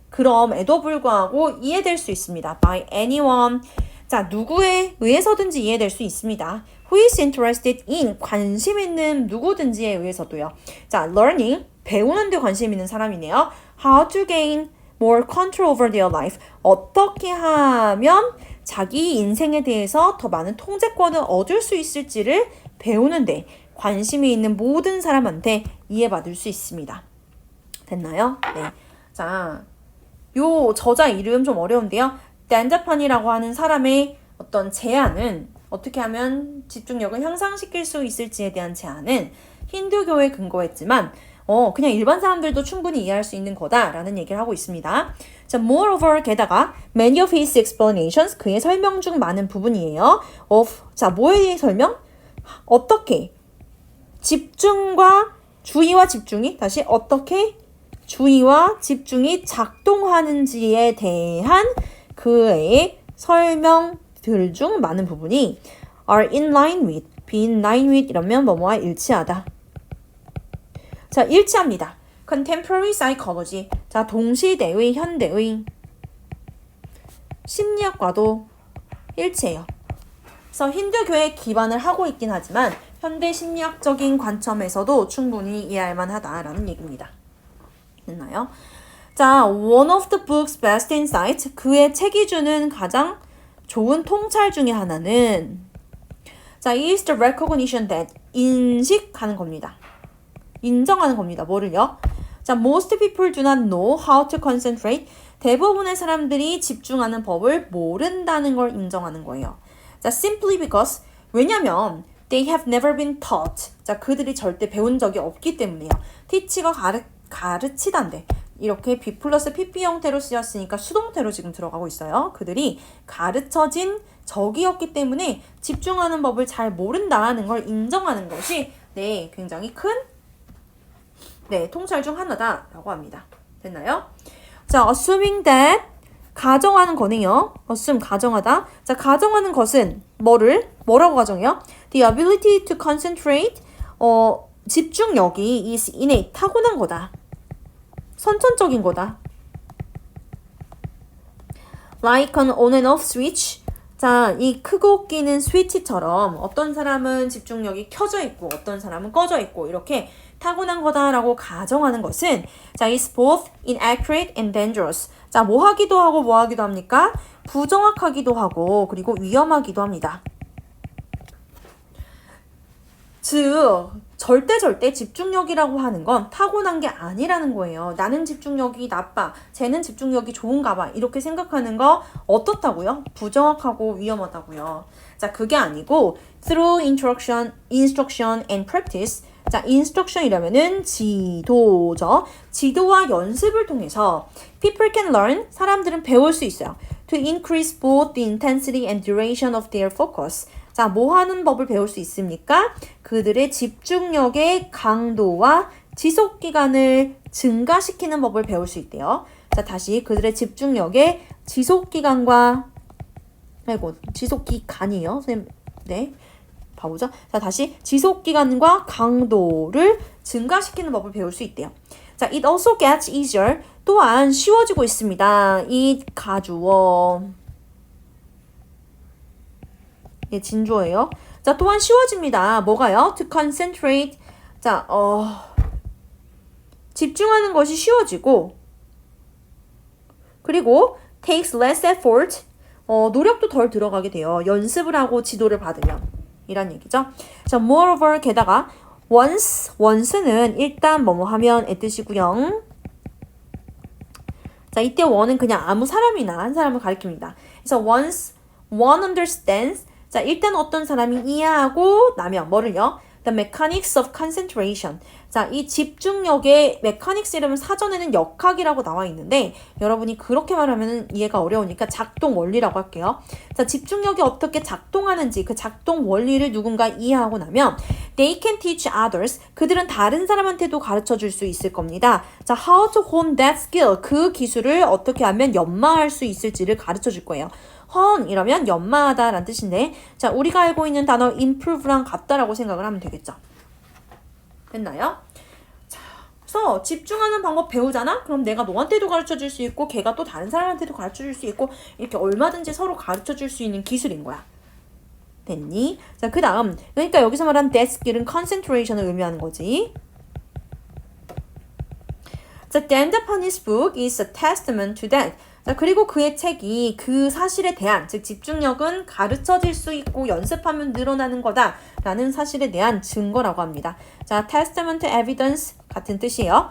그럼에도 불구하고 이해될 수 있습니다. by anyone. 자, 누구에 의해서든지 이해될 수 있습니다. who is interested in, 관심 있는 누구든지에 의해서도요. 자, learning, 배우는 데 관심 있는 사람이네요. how to gain more control over their life, 어떻게 하면 자기 인생에 대해서 더 많은 통제권을 얻을 수 있을지를 배우는데 관심이 있는 모든 사람한테 이해받을 수 있습니다. 됐나요? 네. 자, 요 저자 이름 좀 어려운데요. 댄자판이라고 하는 사람의 어떤 제안은 어떻게 하면 집중력을 향상시킬 수 있을지에 대한 제안은 힌두교에 근거했지만 그냥 일반 사람들도 충분히 이해할 수 있는 거다라는 얘기를 하고 있습니다. 자, moreover, 게다가 many of his explanations, 그의 설명 중 많은 부분이에요. 자, 뭐에 대해 설명? 어떻게 집중과 주의와 집중이 다시 어떻게 주의와 집중이 작동하는지에 대한 그의 설명들 중 많은 부분이 are in line with, be in line with 이러면 뭐뭐와 일치하다. 자, 일치합니다. contemporary psychology. 자, 동시대의 현대의 심리학과도 일치해요. 그래서 힌두교에 기반을 하고 있긴 하지만 현대 심리학적인 관점에서도 충분히 이해할 만하다라는 얘기입니다. 됐나요? 자, one of the book's best insights. 그의 책이 주는 가장 좋은 통찰 중에 하나는 자, is the recognition that 인식하는 겁니다. 인정하는 겁니다. 뭐를요? 자, most people do not know how to concentrate. 대부분의 사람들이 집중하는 법을 모른다는 걸 인정하는 거예요. 자, simply because, 왜냐면 they have never been taught. 자, 그들이 절대 배운 적이 없기 때문이에요. teach가 가르치단데 이렇게 be 플러스 pp 형태로 쓰였으니까 수동태로 지금 들어가고 있어요. 그들이 가르쳐진 적이었기 때문에 집중하는 법을 잘 모른다는 걸 인정하는 것이 네, 굉장히 큰 통찰 중 하나다라고 합니다. 됐나요? 자, assuming that 가정하는 거네요. assume 가정하다. 자, 가정하는 것은 뭐라고 가정해요? The ability to concentrate 집중력이 is innate 타고난 거다. 선천적인 거다. Like an on and off switch. 자, 이 크고 끼는 스위치처럼 어떤 사람은 집중력이 켜져 있고 어떤 사람은 꺼져 있고 이렇게 타고난 거다라고 가정하는 것은 자, is both inaccurate and dangerous. 자, 뭐 하기도 하고 뭐 하기도 합니까? 부정확하기도 하고 그리고 위험하기도 합니다. 즉, 절대 집중력이라고 하는 건 타고난 게 아니라는 거예요. 나는 집중력이 나빠, 쟤는 집중력이 좋은가 봐 이렇게 생각하는 거 어떻다고요? 부정확하고 위험하다고요. 자, 그게 아니고 through instruction and practice. 자, instruction이라면은 지도죠. 지도와 연습을 통해서 people can learn, 사람들은 배울 수 있어요. To increase both the intensity and duration of their focus. 자, 뭐 하는 법을 배울 수 있습니까? 그들의 집중력의 강도와 지속 기간을 증가시키는 법을 배울 수 있대요. 자, 다시 그들의 집중력의 지속 기간과 지속 기간이요. 선생님, 네. 봐보죠. 자, 다시 지속 기간과 강도를 증가시키는 법을 배울 수 있대요. 자, it also gets easier. 또한 쉬워지고 있습니다. it 가주어. 예, 진조예요. 자, 또한 쉬워집니다. 뭐가요? To concentrate. 자, 집중하는 것이 쉬워지고 그리고 takes less effort. 노력도 덜 들어가게 돼요. 연습을 하고 지도를 받으면. 이란 얘기죠. 자, moreover, 게다가 once는 일단 뭐뭐 하면의 뜻이고요. 자, 이때 one은 그냥 아무 사람이나 한 사람을 가리킵니다. 그래서 once one understands. 자, 일단 어떤 사람이 이해하고 나면 뭐를요? The mechanics of concentration. 자, 이 집중력의 mechanics 이름은 사전에는 역학이라고 나와 있는데 여러분이 그렇게 말하면 이해가 어려우니까 작동 원리라고 할게요. 자, 집중력이 어떻게 작동하는지 그 작동 원리를 누군가 이해하고 나면 they can teach others. 그들은 다른 사람한테도 가르쳐 줄 수 있을 겁니다. 자, how to hone that skill. 그 기술을 어떻게 하면 연마할 수 있을지를 가르쳐 줄 거예요. hone 이러면 연마하다 라는 뜻인데 자, 우리가 알고 있는 단어 improve랑 같다라고 생각을 하면 되겠죠. 됐나요? 자, 그래서 집중하는 방법 배우잖아? 그럼 내가 너한테도 가르쳐 줄 수 있고 걔가 또 다른 사람한테도 가르쳐 줄 수 있고 이렇게 얼마든지 서로 가르쳐 줄 수 있는 기술인 거야. 됐니? 자, 그 다음 그러니까 여기서 말한 that skill은 concentration을 의미하는 거지. 자, Dan DePoney's book is a testament to that. 자, 그리고 그의 책이 그 사실에 대한, 즉 집중력은 가르쳐질 수 있고 연습하면 늘어나는 거다라는 사실에 대한 증거라고 합니다. 자, testament, evidence 같은 뜻이에요.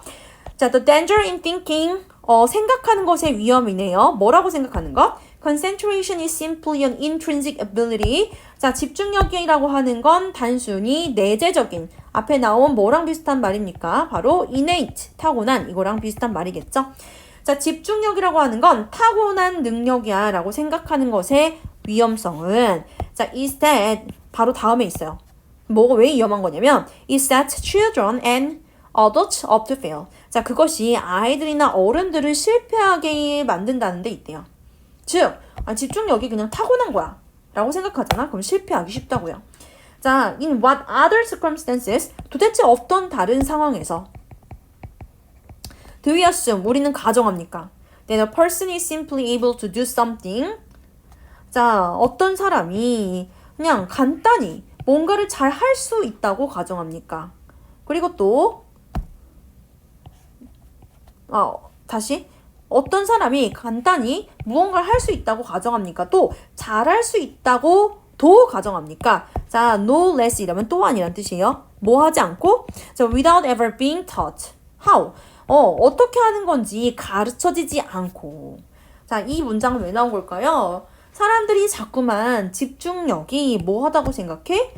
자, the danger in thinking, 생각하는 것의 위험이네요. 뭐라고 생각하는 것? Concentration is simply an intrinsic ability. 자, 집중력이라고 하는 건 단순히 내재적인, 앞에 나온 뭐랑 비슷한 말입니까? 바로 innate, 타고난, 이거랑 비슷한 말이겠죠? 자, 집중력이라고 하는 건 타고난 능력이야 라고 생각하는 것의 위험성은 자, is that 바로 다음에 있어요. 뭐가 왜 위험한 거냐면 it sets children and adults up to fail. 자, 그것이 아이들이나 어른들을 실패하게 만든다는 데 있대요. 즉, 집중력이 그냥 타고난 거야 라고 생각하잖아. 그럼 실패하기 쉽다고요. 자, in what other circumstances? 도대체 어떤 다른 상황에서 Do we assume? 우리는 가정합니까? That a person is simply able to do something. 자, 어떤 사람이 그냥 간단히 뭔가를 잘 할 수 있다고 가정합니까? 그리고 또 다시 어떤 사람이 간단히 무언가를 할 수 있다고 가정합니까? 또 잘할 수 있다고 도 가정합니까? 자, no less 이라면 또한이란 뜻이에요. 뭐 하지 않고? 자, without ever being taught. How? 어떻게 하는 건지 가르쳐지지 않고. 자, 이 문장은 왜 나온 걸까요? 사람들이 자꾸만 집중력이 뭐 하다고 생각해?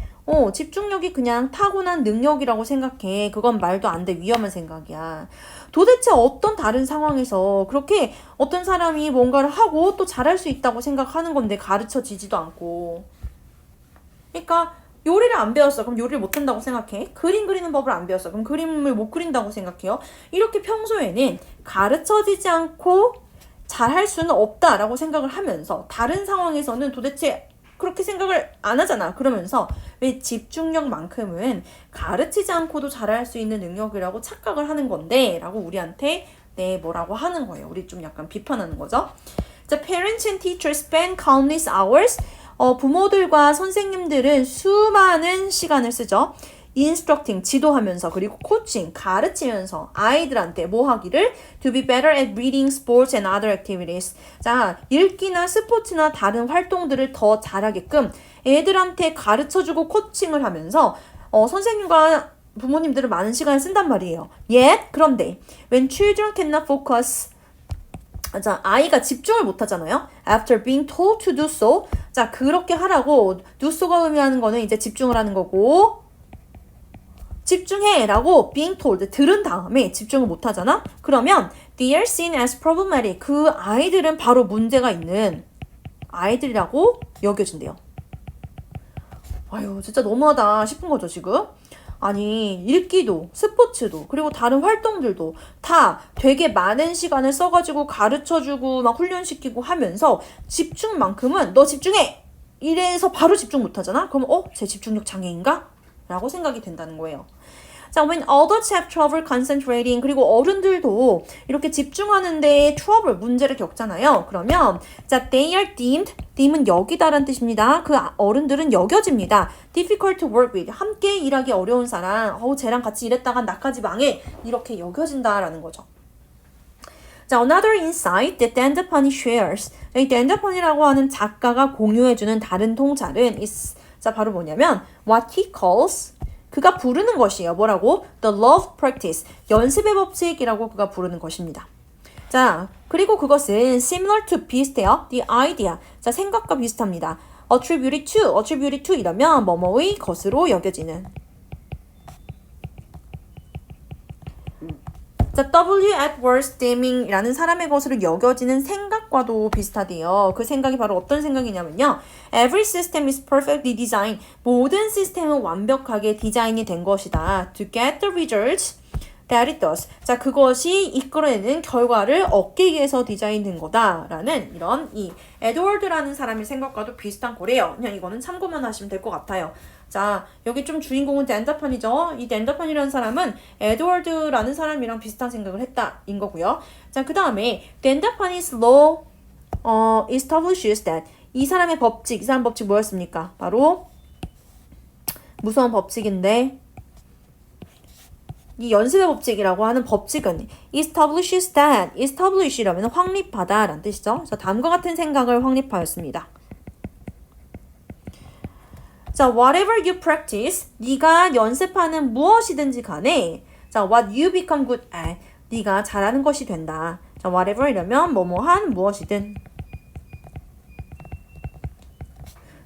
집중력이 그냥 타고난 능력이라고 생각해. 그건 말도 안 돼. 위험한 생각이야. 도대체 어떤 다른 상황에서 그렇게 어떤 사람이 뭔가를 하고 또 잘할 수 있다고 생각하는 건데 가르쳐지지도 않고. 그러니까 요리를 안 배웠어. 그럼 요리를 못한다고 생각해. 그림 그리는 법을 안 배웠어. 그럼 그림을 못 그린다고 생각해요. 이렇게 평소에는 가르쳐지지 않고 잘할 수는 없다라고 생각을 하면서 다른 상황에서는 도대체 그렇게 생각을 안 하잖아. 그러면서 왜 집중력만큼은 가르치지 않고도 잘할 수 있는 능력이라고 착각을 하는 건데 라고 우리한테 뭐라고 하는 거예요. 우리 좀 약간 비판하는 거죠. 자, parents and teachers spend countless hours. 부모들과 선생님들은 수많은 시간을 쓰죠. instructing, 지도하면서 그리고 coaching, 가르치면서 아이들한테 뭐 하기를 to be better at reading, sports and other activities. 자, 읽기나 스포츠나 다른 활동들을 더 잘하게끔 애들한테 가르쳐주고 코칭을 하면서 선생님과 부모님들은 많은 시간을 쓴단 말이에요. Yet, 그런데 when children cannot focus 자, 아이가 집중을 못 하잖아요. After being told to do so. 자, 그렇게 하라고 do so가 의미하는 거는 이제 집중을 하는 거고 집중해 라고 being told 들은 다음에 집중을 못 하잖아. 그러면 they are seen as problematic. 그 아이들은 바로 문제가 있는 아이들이라고 여겨진대요. 아유, 진짜 너무하다 싶은 거죠, 지금. 아니, 읽기도 스포츠도 그리고 다른 활동들도 다 되게 많은 시간을 써가지고 가르쳐주고 막 훈련시키고 하면서 집중만큼은 너 집중해! 이래서 바로 집중 못하잖아? 그럼 제 집중력 장애인가? 라고 생각이 된다는 거예요. 자, when adults have trouble concentrating 그리고 어른들도 이렇게 집중하는데 trouble, 문제를 겪잖아요. 그러면 자, they are deem은 여기다라는 뜻입니다. 그 어른들은 여겨집니다. difficult to work with, 함께 일하기 어려운 사람, 쟤랑 같이 일했다간 나까지 망해 이렇게 여겨진다라는 거죠. 자, another insight that Dandapani shares. 이 Dandapani라고 하는 작가가 공유해주는 다른 통찰은 is, 자, 바로 뭐냐면 what he calls, 그가 부르는 것이에요. 뭐라고? The law of practice. 연습의 법칙이라고 그가 부르는 것입니다. 자, 그리고 그것은 similar to, 비슷해요. The idea. 자, 생각과 비슷합니다. attributed to 이러면 뭐뭐의 것으로 여겨지는. 자, W. Edward Deming이라는 사람의 것으로 여겨지는 생각과도 비슷하대요. 그 생각이 바로 어떤 생각이냐면요. Every system is perfectly designed. 모든 시스템은 완벽하게 디자인이 된 것이다. To get the results that it does. 자, 그것이 이끌어내는 결과를 얻기 위해서 디자인된 거다라는 이런 이 에드워드라는 사람의 생각과도 비슷한 거래요. 그냥 이거는 참고만 하시면 될 것 같아요. 자, 여기 좀 주인공은 댄더판이죠. 이 댄더판이라는 사람은 에드워드라는 사람이랑 비슷한 생각을 했다인 거고요. 자, 그 다음에 댄더판's law establishes that. 이 사람의 법칙, 이 사람 법칙 뭐였습니까? 바로 무서운 법칙인데 이 연습의 법칙이라고 하는 법칙은 establishes that. establish라면 확립하다 라는 뜻이죠. 자, 다음과 같은 생각을 확립하였습니다. 자, whatever you practice, 네가 연습하는 무엇이든지 간에 자, what you become good at, 네가 잘하는 것이 된다. 자, whatever 이러면 뭐뭐한 무엇이든.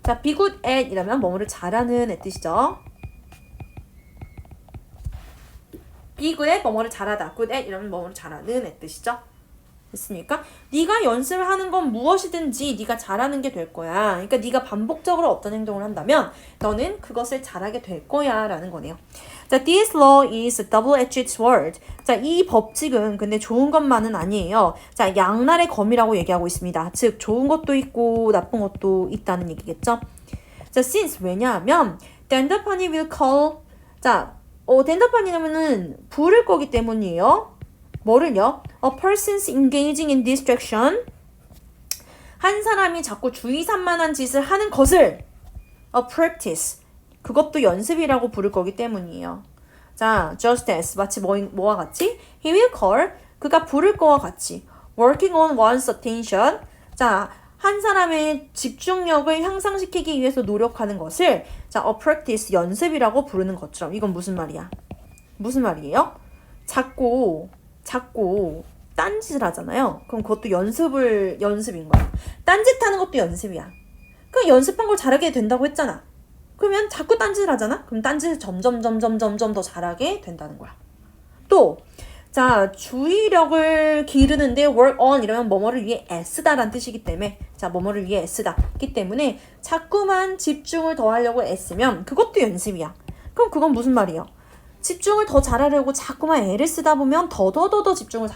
자, be good at 이러면 뭐뭐를 잘하는 애 뜻이죠. be good at 뭐뭐를 잘하다. good at 이러면 뭐뭐를 잘하는 애 뜻이죠. 됐습니까? 네가 연습을 하는 건 무엇이든지 네가 잘하는 게 될 거야. 그러니까 네가 반복적으로 어떤 행동을 한다면 너는 그것을 잘하게 될 거야 라는 거네요. 자, this law is a double-edged sword. 자, 이 법칙은 근데 좋은 것만은 아니에요. 자, 양날의 검이라고 얘기하고 있습니다. 즉, 좋은 것도 있고 나쁜 것도 있다는 얘기겠죠. 자, since 왜냐하면 댄더판이 will call. 자, 댄더판이라면은 부를 거기 때문이에요. 뭐를요? A person's engaging in distraction. 한 사람이 자꾸 주의 산만한 짓을 하는 것을 a practice. 그것도 연습이라고 부를 거기 때문이에요. 자, just as 마치 뭐와 같이? He will call. 그가 부를 거와 같이. Working on one's attention. 자, 한 사람의 집중력을 향상시키기 위해서 노력하는 것을 자, a practice 연습이라고 부르는 것처럼. 이건 무슨 말이야? 무슨 말이에요? 자꾸 딴짓을 하잖아요. 그럼 그것도 연습인 거야. 딴짓하는 것도 연습이야. 그 연습한 걸 잘하게 된다고 했잖아. 그러면 자꾸 딴짓을 하잖아. 그럼 딴짓을 점점 더 잘하게 된다는 거야. 또, 자, 주의력을 기르는데 work on 이러면 뭐뭐를 위해 애쓰다라는 뜻이기 때문에 자, 뭐뭐를 위해 애쓰다기 때문에 자꾸만 집중을 더 하려고 애쓰면 그것도 연습이야. 그럼 그건 무슨 말이야? 집중을 더 잘하려고 자꾸만 애를 쓰다 보면 더 집중을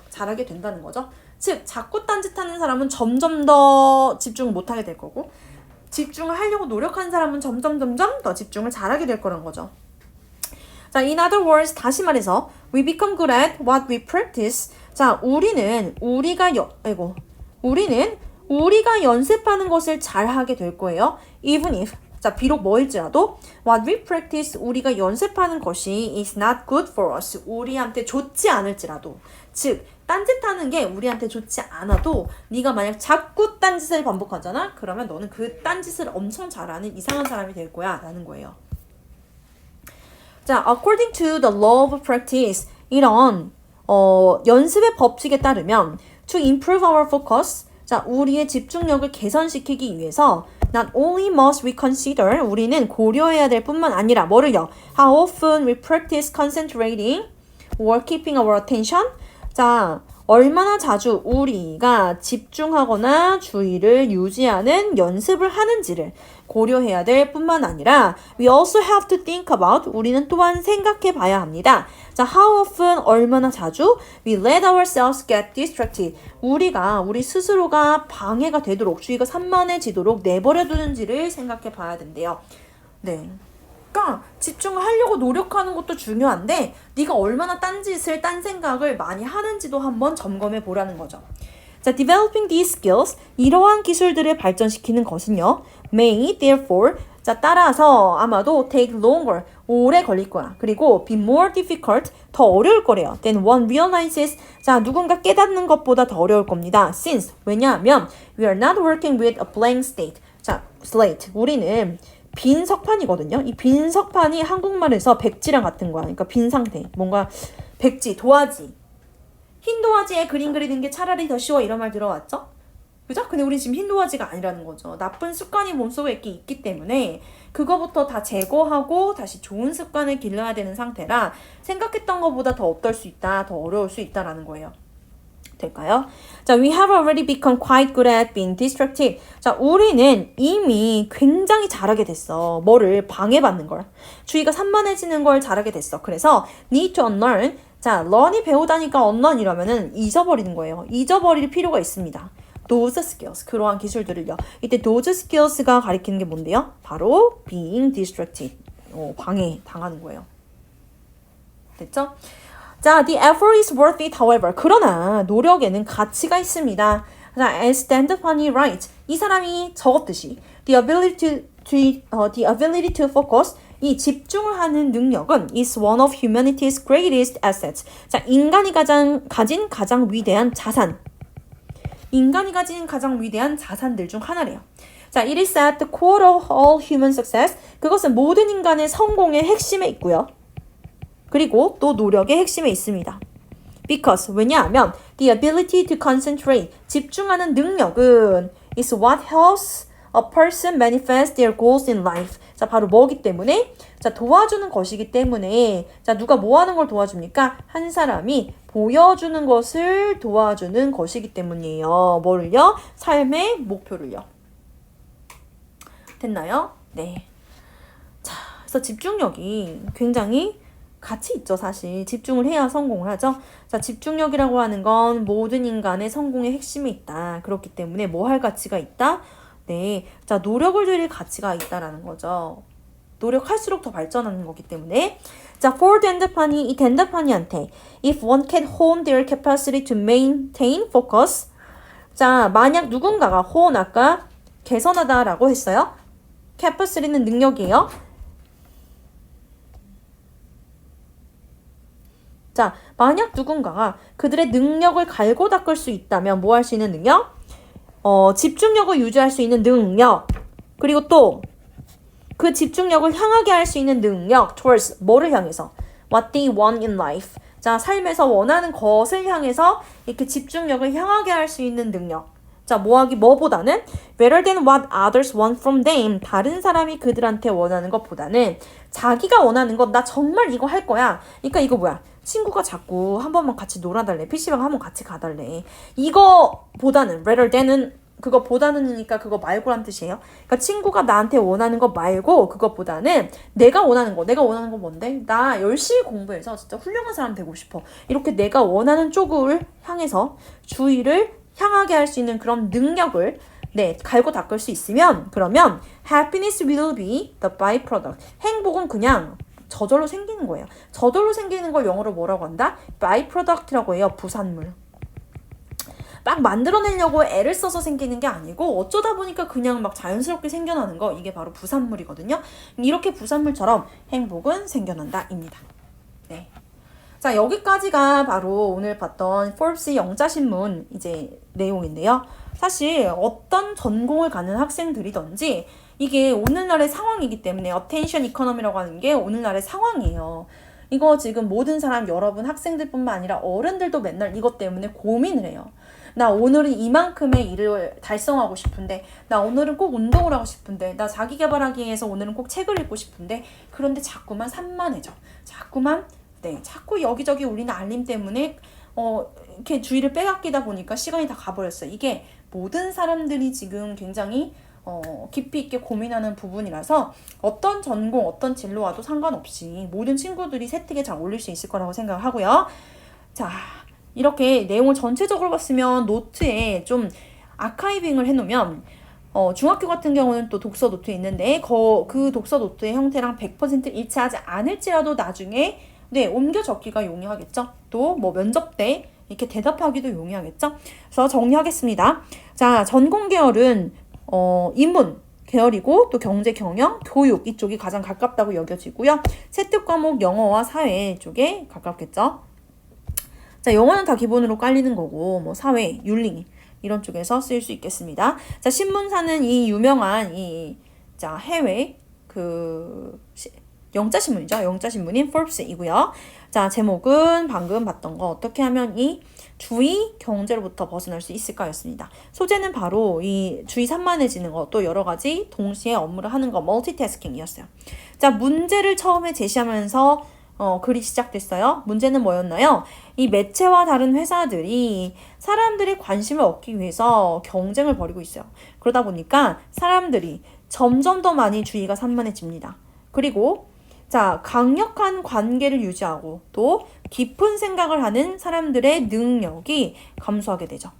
잘하게 된다는 거죠. 즉, 자꾸 딴짓하는 사람은 점점 더 집중을 못하게 될 거고 집중을 하려고 노력하는 사람은 점점 더 집중을 잘하게 될 거란 거죠. 자, in other words, 다시 말해서 we become good at what we practice. 자, 우리는 우리가 연습하는 것을 잘하게 될 거예요. Even if 자, 비록 뭐일지라도 what we practice, 우리가 연습하는 것이 is not good for us. 우리한테 좋지 않을지라도. 즉, 딴짓하는 게 우리한테 좋지 않아도 네가 만약 자꾸 딴짓을 반복하잖아? 그러면 너는 그 딴짓을 엄청 잘하는 이상한 사람이 될 거야 라는 거예요. 자, according to the law of practice, 이런 연습의 법칙에 따르면 to improve our focus, 자, 우리의 집중력을 개선시키기 위해서 not only must we consider, 우리는 고려해야 될 뿐만 아니라 뭐를요? How often we practice concentrating or keeping our attention. 자, 얼마나 자주 우리가 집중하거나 주의를 유지하는 연습을 하는지를 고려해야 될 뿐만 아니라 we also have to think about, 우리는 또한 생각해 봐야 합니다. 자, how often, 얼마나 자주 we let ourselves get distracted, 우리 스스로가 방해가 되도록, 주의가 산만해지도록 내버려 두는지를 생각해 봐야 된대요. 네. 그러니까 집중을 하려고 노력하는 것도 중요한데 네가 얼마나 딴 생각을 많이 하는지도 한번 점검해 보라는 거죠. 자, developing these skills, 이러한 기술들을 발전시키는 것은요, may therefore 자, 따라서 아마도 take longer, 오래 걸릴 거야. 그리고 be more difficult, 더 어려울 거래요. Then one realizes, 자, 누군가 깨닫는 것보다 더 어려울 겁니다. Since, 왜냐하면 we are not working with a blank slate. 자, slate, 우리는 빈 석판이거든요. 이 빈 석판이 한국말에서 백지랑 같은 거야. 그러니까 빈 상태. 뭔가 백지, 도화지. 흰 도화지에 그림 그리는 게 차라리 더 쉬워 이런 말 들어왔죠? 그죠? 근데 우리 지금 흰 도화지가 아니라는 거죠. 나쁜 습관이 몸속에 이렇게 있기 때문에 그거부터 다 제거하고 다시 좋은 습관을 길러야 되는 상태라 생각했던 것보다 더 어떨 수 있다, 더 어려울 수 있다라는 거예요. 될까요? 자, we have already become quite good at being distracted. 자, 우리는 이미 굉장히 잘하게 됐어. 뭐를 방해받는 걸. 주의가 산만해지는 걸 잘하게 됐어. 그래서 need to unlearn. 자, learn이 배우다니까 unlearn 이러면은 잊어버리는 거예요. 잊어버릴 필요가 있습니다. those skills, 그러한 기술들을요. 이때 those skills가 가리키는 게 뭔데요? 바로 being distracted, 방해 당하는 거예요. 됐죠? 자, the effort is worth it, however. 그러나 노력에는 가치가 있습니다. 자, as Dandapani writes, 이 사람이 적었듯이 the ability to focus, 이 집중을 하는 능력은 is one of humanity's greatest assets. 자, 인간이 가진 가장 위대한 자산. 인간이 가진 가장 위대한 자산들 중 하나래요. 자, it is at the core of all human success. 그것은 모든 인간의 성공의 핵심에 있고요. 그리고 또 노력의 핵심에 있습니다. Because, 왜냐하면 the ability to concentrate, 집중하는 능력은 is what helps a person manifest their goals in life. 자, 바로 뭐기 때문에? 자, 도와주는 것이기 때문에. 자, 누가 뭐 하는 걸 도와줍니까? 한 사람이 보여주는 것을 도와주는 것이기 때문이에요. 뭐를요? 삶의 목표를요. 됐나요? 네. 자, 그래서 집중력이 굉장히 가치 있죠, 사실. 집중을 해야 성공을 하죠. 자, 집중력이라고 하는 건 모든 인간의 성공의 핵심에 있다. 그렇기 때문에 뭐 할 가치가 있다? 네. 자, 노력을 들일 가치가 있다라는 거죠. 노력할수록 더 발전하는 거기 때문에. 자, for Dandapani, 이 덴다파니한테 if one can hone their capacity to maintain focus. 자, 만약 누군가가 hone 아까 개선하다라고 했어요. capacity는 능력이에요. 자, 만약 누군가가 그들의 능력을 갈고 닦을 수 있다면 뭐 할 수 있는 능력? 집중력을 유지할 수 있는 능력. 그리고 또 그 집중력을 향하게 할 수 있는 능력. towards, 뭐를 향해서? what they want in life. 자, 삶에서 원하는 것을 향해서 이렇게 집중력을 향하게 할 수 있는 능력. 자, 뭐보다는 better than what others want from them. 다른 사람이 그들한테 원하는 것보다는 자기가 원하는 것, 나 정말 이거 할 거야. 그러니까 이거 뭐야? 친구가 자꾸 한 번만 같이 놀아달래. PC방 한번 같이 가달래. 이거보다는 rather than은 그거보다는이니까 그거 말고란 뜻이에요. 그러니까 친구가 나한테 원하는 거 말고 그것보다는 내가 원하는 거 뭔데? 나 열심히 공부해서 진짜 훌륭한 사람 되고 싶어. 이렇게 내가 원하는 쪽을 향해서 주의를 향하게 할 수 있는 그런 능력을 갈고 닦을 수 있으면 그러면 happiness will be the byproduct. 행복은 그냥 저절로 생기는 거예요. 저절로 생기는 걸 영어로 뭐라고 한다? byproduct라고 해요. 부산물. 막 만들어내려고 애를 써서 생기는 게 아니고 어쩌다 보니까 그냥 막 자연스럽게 생겨나는 거, 이게 바로 부산물이거든요. 이렇게 부산물처럼 행복은 생겨난다입니다. 네. 자, 여기까지가 바로 오늘 봤던 포브스의 영자신문 이제 내용인데요. 사실 어떤 전공을 가는 학생들이든지 이게 오늘날의 상황이기 때문에 어텐션 이코노미라고 하는 게 오늘날의 상황이에요. 이거 지금 모든 사람, 여러분 학생들뿐만 아니라 어른들도 맨날 이것 때문에 고민을 해요. 나 오늘은 이만큼의 일을 달성하고 싶은데, 나 오늘은 꼭 운동을 하고 싶은데, 나 자기 개발하기 위해서 오늘은 꼭 책을 읽고 싶은데, 그런데 자꾸만 산만해져. 자꾸 여기저기 울리는 알림 때문에 이렇게 주의를 빼앗기다 보니까 시간이 다 가버렸어요. 이게 모든 사람들이 지금 굉장히 깊이 있게 고민하는 부분이라서 어떤 전공, 어떤 진로와도 상관없이 모든 친구들이 세특에 잘 어울릴 수 있을 거라고 생각하고요. 자, 이렇게 내용을 전체적으로 봤으면 노트에 좀 아카이빙을 해놓으면 중학교 같은 경우는 또 독서 노트에 있는데 그 독서 노트의 형태랑 100% 일치하지 않을지라도 나중에 옮겨 적기가 용이하겠죠. 또 뭐 면접 때 이렇게 대답하기도 용이하겠죠. 그래서 정리하겠습니다. 자, 전공 계열은 인문, 계열이고 또 경제, 경영, 교육 이쪽이 가장 가깝다고 여겨지고요. 세특 과목 영어와 사회 쪽에 가깝겠죠. 자, 영어는 다 기본으로 깔리는 거고 뭐 사회, 윤리 이런 쪽에서 쓰일 수 있겠습니다. 자, 신문사는 이 유명한 자, 해외 영자신문이죠. 영자신문인 Forbes이고요. 자, 제목은 방금 봤던 거 어떻게 하면 이 주의 경제로부터 벗어날 수 있을까였습니다. 소재는 바로 이 주의 산만해지는 거, 또 여러 가지 동시에 업무를 하는 거, 멀티태스킹이었어요. 자, 문제를 처음에 제시하면서 글이 시작됐어요. 문제는 뭐였나요? 이 매체와 다른 회사들이 사람들의 관심을 얻기 위해서 경쟁을 벌이고 있어요. 그러다 보니까 사람들이 점점 더 많이 주의가 산만해집니다. 그리고 자, 강력한 관계를 유지하고 또 깊은 생각을 하는 사람들의 능력이 감소하게 되죠.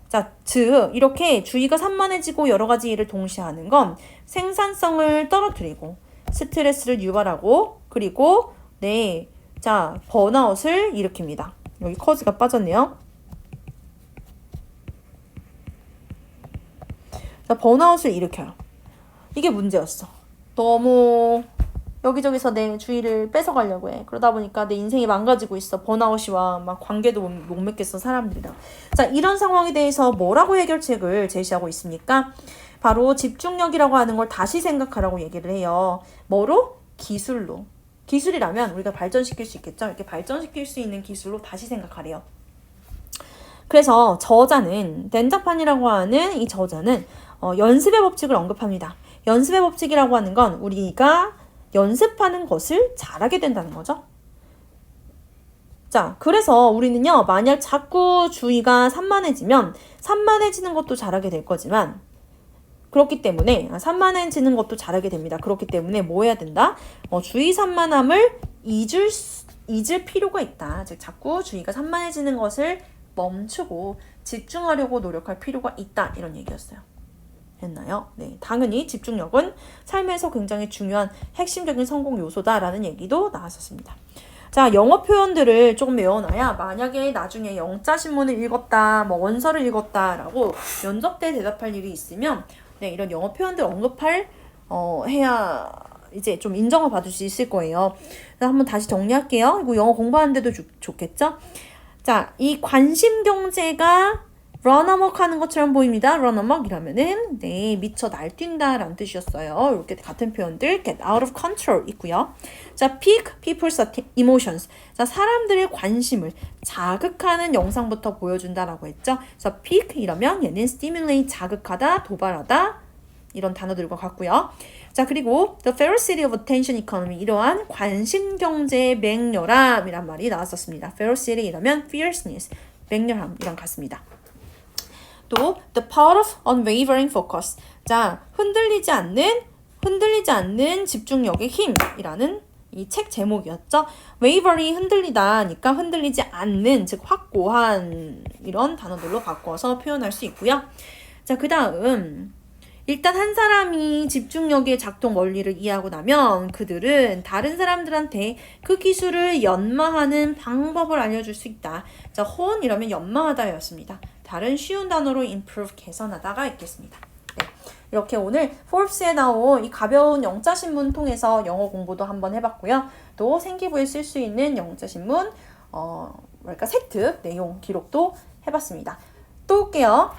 자, 즉 이렇게 주의가 산만해지고 여러 가지 일을 동시에 하는 건 생산성을 떨어뜨리고 스트레스를 유발하고 그리고 자, 번아웃을 일으킵니다. 여기 커즈가 빠졌네요. 자, 번아웃을 일으켜요. 이게 문제였어. 너무 여기저기서 내 주의를 뺏어가려고 해. 그러다 보니까 내 인생이 망가지고 있어. 번아웃이와 막 관계도 못 맺겠어, 사람들이랑. 자, 이런 상황에 대해서 뭐라고 해결책을 제시하고 있습니까? 바로 집중력이라고 하는 걸 다시 생각하라고 얘기를 해요. 뭐로? 기술로. 기술이라면 우리가 발전시킬 수 있겠죠? 이렇게 발전시킬 수 있는 기술로 다시 생각하래요. 그래서 저자는, 덴자판이라고 하는 이 저자는 연습의 법칙을 언급합니다. 연습의 법칙이라고 하는 건 우리가 연습하는 것을 잘하게 된다는 거죠. 자, 그래서 우리는요, 만약 자꾸 주의가 산만해지면 산만해지는 것도 잘하게 될 거지만 그렇기 때문에 산만해지는 것도 잘하게 됩니다. 그렇기 때문에 뭐 해야 된다? 주의 산만함을 잊을 필요가 있다. 즉 자꾸 주의가 산만해지는 것을 멈추고 집중하려고 노력할 필요가 있다. 이런 얘기였어요. 했나요? 네, 당연히 집중력은 삶에서 굉장히 중요한 핵심적인 성공 요소다라는 얘기도 나왔었습니다. 자, 영어 표현들을 조금 외워놔야 만약에 나중에 영자신문을 읽었다, 뭐 원서를 읽었다라고 면접 때 대답할 일이 있으면 이런 영어 표현들 언급할 해야 이제 좀 인정을 받을 수 있을 거예요. 한번 다시 정리할게요. 이거 영어 공부하는데도 좋겠죠? 자, 이 관심 경제가 run amok 하는 것처럼 보입니다. run amok이라면은 미쳐 날뛴다 라는 뜻이었어요. 이렇게 같은 표현들 get out of control 있고요. 자, pique people's emotions. 자, 사람들의 관심을 자극하는 영상부터 보여준다라고 했죠. 그래서 pique 이러면 얘는 stimulate 자극하다, 도발하다 이런 단어들과 같고요. 자, 그리고 the ferocity of attention economy 이러한 관심 경제의 맹렬함이란 말이 나왔었습니다. ferocity 이러면 fierceness, 맹렬함이랑 같습니다. 또 the power of unwavering focus. 자, 흔들리지 않는 집중력의 힘이라는 이 책 제목이었죠. wavery 흔들리다니까 흔들리지 않는, 즉 확고한 이런 단어들로 바꿔서 표현할 수 있고요. 자, 그다음 일단 한 사람이 집중력의 작동 원리를 이해하고 나면 그들은 다른 사람들한테 그 기술을 연마하는 방법을 알려줄 수 있다. 자, hone 이러면 연마하다였습니다. 다른 쉬운 단어로 improve, 개선하다가 있겠습니다. 네, 이렇게 오늘 Forbes에 나온 이 가벼운 영자신문 통해서 영어 공부도 한번 해봤고요. 또 생기부에 쓸 수 있는 영자신문 세트 내용 기록도 해봤습니다. 또 올게요.